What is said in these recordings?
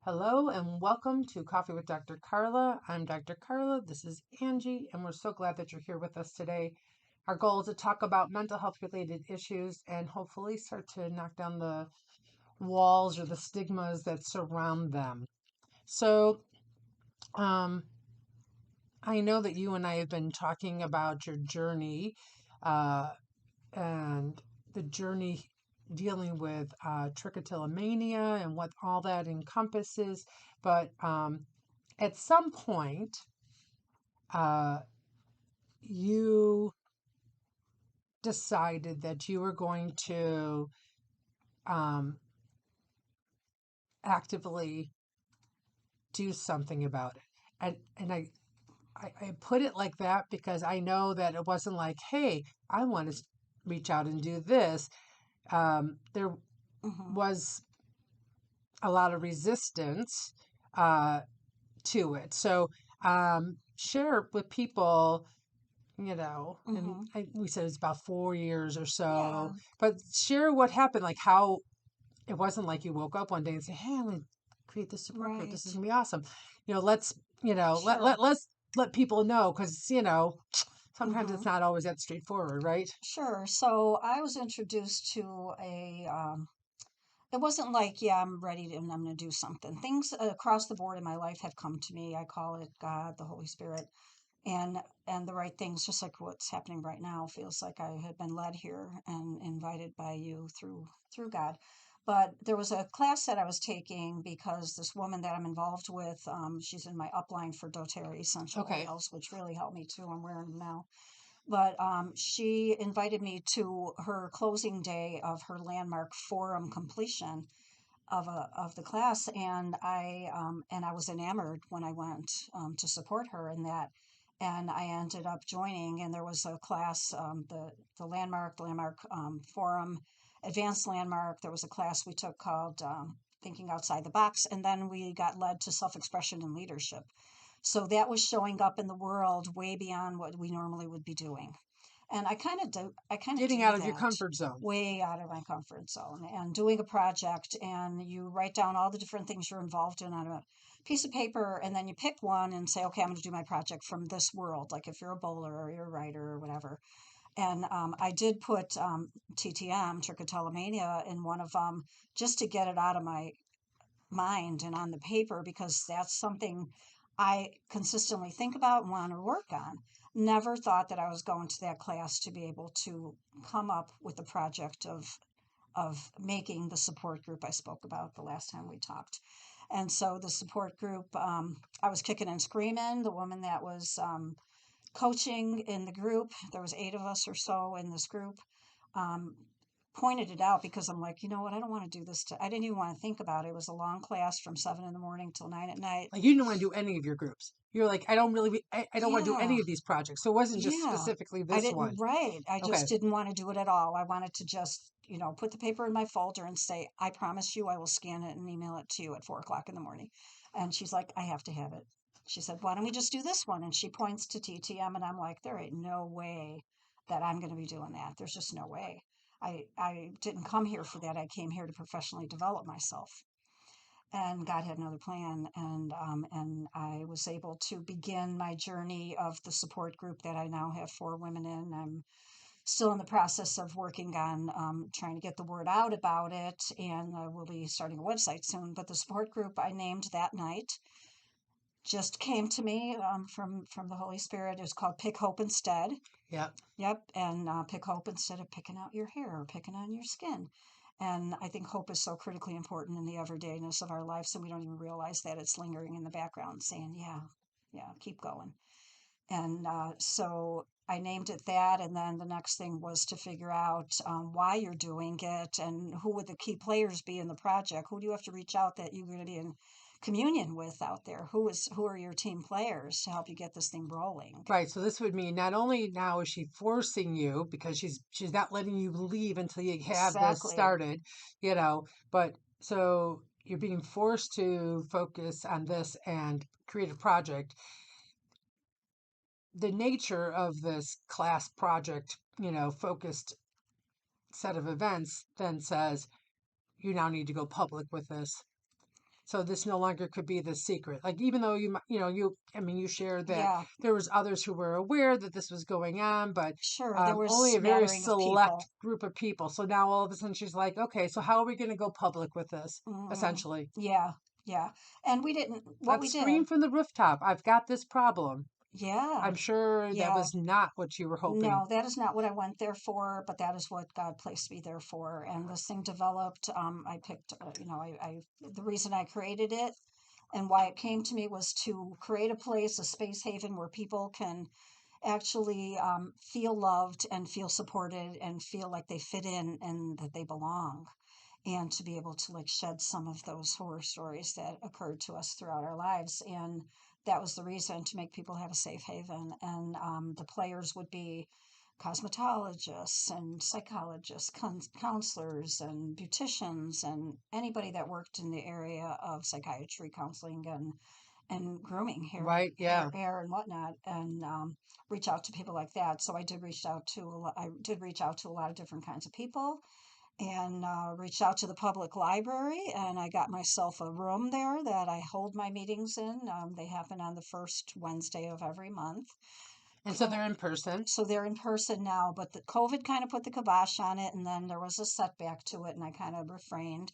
Hello and welcome to Coffee with Dr. Carla. I'm Dr. Carla. This is Angie, and we're so glad that you're here with us today. Our goal is to talk about mental health related issues and hopefully start to knock down the walls or the stigmas that surround them. So, I know that you and I have been talking about your journey and the journey dealing with trichotillomania and what all that encompasses. But at some point, uh, you decided that you were going to um, actively do something about it. And I put it like that because I know that it wasn't like, hey, I want to reach out and do this. There hmm was a lot of resistance uh, to it. So share with people, and hmm we said it's about 4 years or so, Yeah, but share what happened, like how it wasn't like you woke up one day and say, hey, I'm going to create this support group. This is right. going to be awesome. Let's, Sure. let's let people know because, sometimes it's hmm not always that straightforward, right? Sure. So I was introduced to it wasn't like, yeah, I'm ready to, and I'm going to do something. Things across the board in my life had come to me. I call it God, the Holy Spirit, and and the right things, just like what's happening right now. Feels like I had been led here and invited by you through God. But there was a class that I was taking because this woman that I'm involved with, she's in my upline for doTERRA essential Okay. oils, which really helped me too. I'm wearing them now. But she invited me to her closing day of her landmark forum completion of the class, and I was enamored when I went to support her in that, and I ended up joining. And there was a class, the landmark forum, advanced landmark. There was a class we took called Thinking Outside the Box, and then we got led to self expression and leadership. So that was showing up in the world way beyond what we normally would be doing. And I kind of Getting do out of your that comfort zone. way out of my comfort zone and doing a project, and you write down all the different things you're involved in on a piece of paper, and then you pick one and say, okay, I'm going to do my project from this world, like if you're a bowler or you're a writer or whatever. And I did put TTM, trichotillomania, in one of them just to get it out of my mind and on the paper, because that's something I consistently think about and want to work on. Never thought that I was going to that class to be able to come up with a project of making the support group I spoke about the last time we talked. And so the support group, I was kicking and screaming. The woman that was coaching in the group, there was 8 of us or so in this group, um, pointed it out, because I'm like, you know what, I don't want to do this. I didn't even want to think about it. It was a long class from 7 in the morning till 9 at night. Like you didn't want to do any of your groups. You're like, I don't want to do Yeah, any of these projects. So it wasn't just yeah. specifically I this didn't, one. right. I Okay. just didn't want to do it at all. I wanted to just, put the paper in my folder and say, I promise you I will scan it and email it to you at 4 o'clock in the morning. And she's like, I have to have it. She said, why don't we just do this one? And she points to TTM, and I'm like, there ain't no way that I'm going to be doing that. There's just no way. I didn't come here for that. I came here to professionally develop myself, and God had another plan, and I was able to begin my journey of the support group that I now have 4 women in. I'm still in the process of working on trying to get the word out about it, and we'll be starting a website soon. But the support group I named that night just came to me from the Holy Spirit. It was called Pick Hope Instead. Yeah. Yep, and pick hope instead of picking out your hair or picking on your skin. And I think hope is so critically important in the everydayness of our lives, and we don't even realize that it's lingering in the background, saying, "Yeah, yeah, keep going." And so I named it that, and then the next thing was to figure out why you're doing it, and who would the key players be in the project. Who do you have to reach out that you're going to be in communion with out there? Who are your team players to help you get this thing rolling? Right. So this would mean not only now is she forcing you because she's not letting you leave until you have this Exactly. started, but so you're being forced to focus on this and create a project. The nature of this class project, focused set of events then says you now need to go public with this. So this no longer could be the secret. Like even though you shared that Yeah, there was others who were aware that this was going on, but sure. There was only a very smattering of select people. group of people. So now all of a sudden she's like, okay, so how are we going to go public with this? Hmm. Essentially, Yeah, yeah. And we didn't, what we let's scream did, from the rooftop. I've got this problem. yeah, I'm sure that yeah. was not what you were hoping. No, that is not what I went there for, but that is what God placed me there for. And this thing developed. I picked, the reason I created it and why it came to me was to create a place, a space haven where people can actually feel loved and feel supported and feel like they fit in and that they belong. And to be able to like shed some of those horror stories that occurred to us throughout our lives. And that was the reason, to make people have a safe haven. And the players would be cosmetologists and psychologists, counselors and beauticians, and anybody that worked in the area of psychiatry, counseling, and grooming, Right? Yeah. hair and whatnot, and reach out to people like that. So I did reach out to a lot of different kinds of people, and reached out to the public library, and I got myself a room there that I hold my meetings in. They happen on the first Wednesday of every month. And so they're in person. So they're in person now, but the COVID kind of put the kibosh on it, and then there was a setback to it, and I kind of refrained.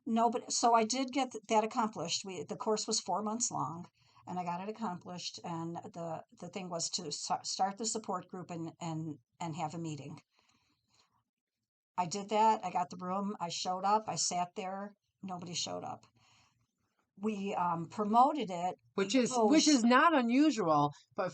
No, but so I did get that accomplished. The course was 4 months long, and I got it accomplished. And the thing was to start the support group and have a meeting. I did that. I got the room. I showed up. I sat there. Nobody showed up. We promoted it in Which is post. not unusual, but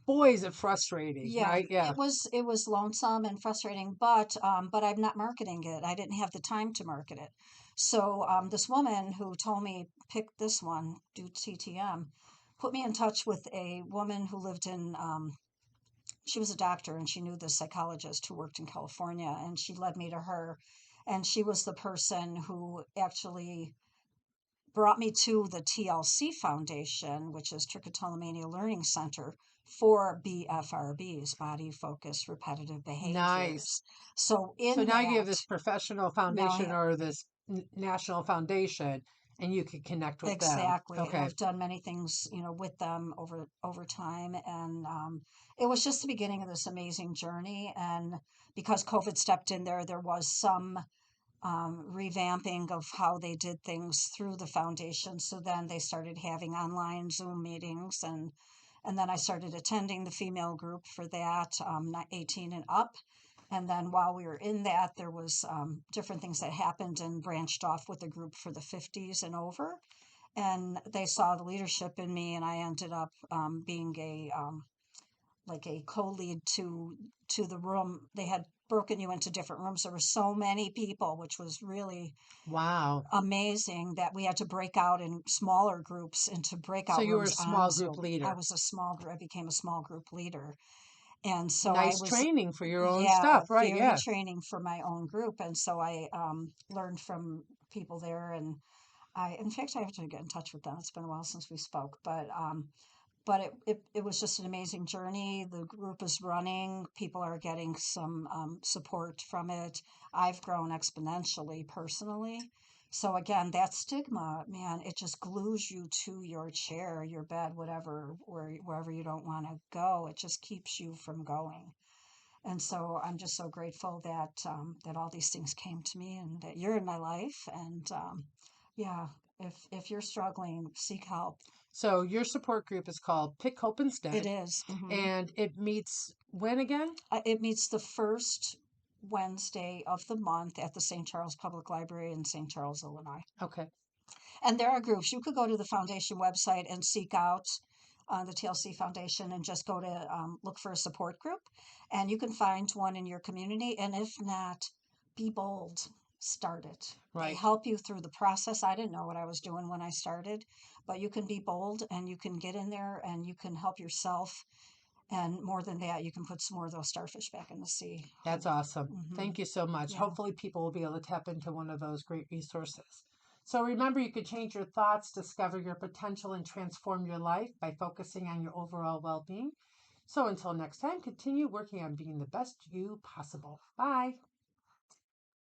boy is it frustrating, Yeah, right? Yeah. it was lonesome and frustrating, but I'm not marketing it. I didn't have the time to market it. So this woman who told me pick this one, do TTM, put me in touch with a woman who lived in she was a doctor, and she knew the psychologist who worked in California, and she led me to her. And she was the person who actually brought me to the TLC Foundation, which is Trichotillomania Learning Center for BFRBs, body focused repetitive Nice. behaviors. So So in now you have that, this professional now foundation or this national foundation, and you can connect with them. exactly, and Okay. I've done many things, with them over time, and it was just the beginning of this amazing journey. And because COVID stepped in there, there was some revamping of how they did things through the foundation. So then they started having online Zoom meetings, and then I started attending the female group for that, not 18 and up. And then while we were in that, there was different things that happened and branched off with a group for the 50s and over. And they saw the leadership in me, and I ended up being a like a co-lead to the room. They had broken you into different rooms. There were so many people, which was really Wow. amazing, that we had to break out in smaller groups into So breakout you were a rooms on small group Zoom. I leader. was a small group. I became a small group leader, and so I Nice was, training for your own yeah, stuff, right? very Yeah. training for my own group. And so I learned from people there, and in fact, I have to get in touch with them. It's been a while since we spoke, but it was just an amazing journey. The group is running. People are getting some support from it. I've grown exponentially personally. So again, that stigma, man, it just glues you to your chair, your bed, whatever, wherever you don't want to go. It just keeps you from going. And so I'm just so grateful that all these things came to me, and that you're in my life. And yeah, if you're struggling, seek help. So your support group is called Pick Hope It Instead, is. and it meets when again? It meets the first Wednesday of the month at the St. Charles Public Library in St. Charles, Illinois. Okay. And there are groups. You could go to the foundation website and seek out the TLC Foundation, and just go to look for a support group, and you can find one in your community. And if not, be bold. Start it. They Right. help you through the process. I didn't know what I was doing when I started, but you can be bold, and you can get in there, and you can help yourself. And more than that, you can put some more of those starfish back in the sea. That's awesome. Hmm. Thank you so much. Yeah. Hopefully, people will be able to tap into one of those great resources. So, remember, you could change your thoughts, discover your potential, and transform your life by focusing on your overall well being. So, until next time, continue working on being the best you possible. Bye.